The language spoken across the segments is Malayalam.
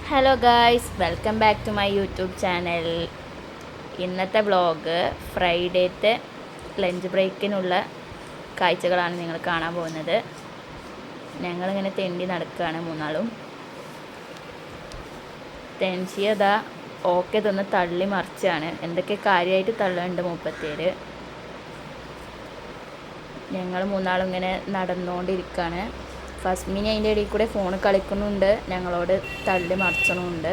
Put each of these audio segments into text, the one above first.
Hello guys, welcome back to my YouTube channel. ഇന്നത്തെ വ്ളോഗ് ഫ്രൈഡേത്തെ ലഞ്ച് ബ്രേക്കിനുള്ള കാഴ്ചകളാണ് നിങ്ങൾ കാണാൻ പോകുന്നത്. ഞങ്ങളിങ്ങനെ തെണ്ടി നടക്കുകയാണ് മൂന്നാളും. തെൻഷിയതാ ഓക്കെ തന്ന് തള്ളി മറിച്ചാണ്. എന്തൊക്കെ കാര്യമായിട്ട് തള്ളുന്നുണ്ട് മൂപ്പത്തേര്. ഞങ്ങൾ മൂന്നാളും ഇങ്ങനെ നടന്നുകൊണ്ടിരിക്കുകയാണ്. ഫസ്മിനി അതിൻ്റെ ഇടയിൽ കൂടെ ഫോൺ കളിക്കുന്നുണ്ട്, ഞങ്ങളോട് തള്ളി മറിച്ചണമുണ്ട്.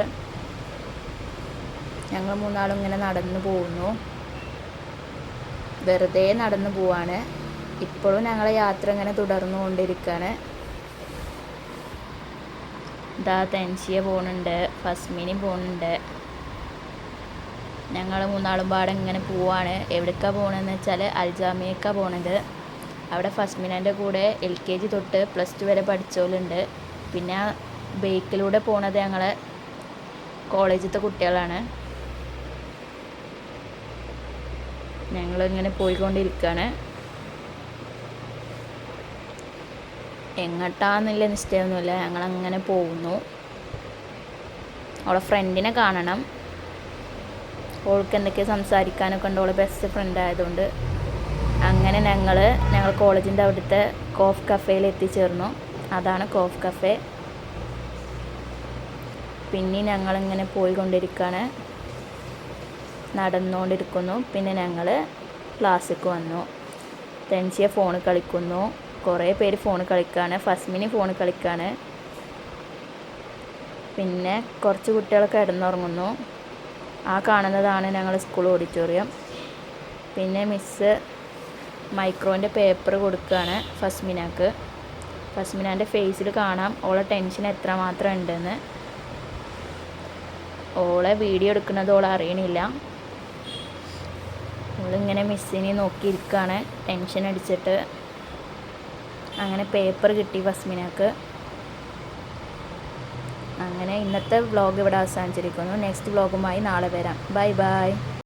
ഞങ്ങൾ മൂന്നാളും ഇങ്ങനെ നടന്നു പോകുന്നു, വെറുതെ നടന്നു പോവാണ്. ഇപ്പോഴും ഞങ്ങളെ യാത്ര ഇങ്ങനെ തുടർന്നു കൊണ്ടിരിക്കുകയാണ്. ഇതാ തെൻഷിയ പോകുന്നുണ്ട്, ഫസ്മിനി പോകുന്നുണ്ട്. ഞങ്ങൾ മൂന്നാളും പാടെ ഇങ്ങനെ പോവാണ്. എവിടേക്കാണ് പോകണമെന്ന് വെച്ചാൽ അൽജാമിയക്കാണ് പോണത്. അവിടെ ഫസ്മിനാൻ്റെ കൂടെ LKG തൊട്ട് +2 വരെ പഠിച്ചോലുണ്ട്. പിന്നെ ബൈക്കിലൂടെ പോണത് ഞങ്ങളെ കോളേജിലത്തെ കുട്ടികളാണ്. ഞങ്ങളിങ്ങനെ പോയിക്കൊണ്ടിരിക്കുകയാണ്. എങ്ങോട്ടാന്നുള്ള നിശ്ചയമൊന്നുമില്ല, ഞങ്ങളങ്ങനെ പോകുന്നു. അവളെ ഫ്രണ്ടിനെ കാണണം. ഓൾക്ക് എന്തൊക്കെയോ സംസാരിക്കാനൊക്കെ ഉണ്ട്, അവളെ ബെസ്റ്റ് ഫ്രണ്ട് ആയതുകൊണ്ട്. അങ്ങനെ ഞങ്ങൾ കോളേജിൻ്റെ അവിടുത്തെ കോഫ് കഫേയിൽ എത്തിച്ചേർന്നു. അതാണ് കോഫ് കഫേ. പിന്നെ ഞങ്ങളിങ്ങനെ പോയിക്കൊണ്ടിരിക്കുകയാണ്, നടന്നുകൊണ്ടിരിക്കുന്നു. പിന്നെ ഞങ്ങൾ ക്ലാസ്സിലേക്ക് വന്നു. തെൻഷിയ ഫോൺ കളിക്കുന്നു, കുറേ പേര് ഫോൺ കളിക്കുകയാണ്. ഫസ്മിനി ഫോൺ കളിക്കുകയാണ്. പിന്നെ കുറച്ച് കുട്ടികളൊക്കെ കിടന്നുറങ്ങുന്നു. ആ കാണുന്നതാണ് ഞങ്ങൾ സ്കൂൾ ഓഡിറ്റോറിയം. പിന്നെ മിസ്സ് മൈക്രോൻ്റെ പേപ്പർ കൊടുക്കുകയാണ് ഫസ്മിനാക്ക്. ഫസ്മിനാൻ്റെ ഫേസിൽ കാണാം ഓളെ ടെൻഷൻ എത്രമാത്രം ഉണ്ടെന്ന്. ഓളെ വീഡിയോ എടുക്കുന്നത് ഓൾ അറിയണില്ല. ഓളിങ്ങനെ മിസ്സിനെ നോക്കിയിരിക്കുകയാണ് ടെൻഷൻ അടിച്ചിട്ട്. അങ്ങനെ പേപ്പർ കിട്ടി ഫസ്മിനാക്ക്. അങ്ങനെ ഇന്നത്തെ വ്ളോഗ് ഇവിടെ അവസാനിച്ചിരിക്കുന്നു. നെക്സ്റ്റ് വ്ളോഗുമായി നാളെ വരാം. Bye bye.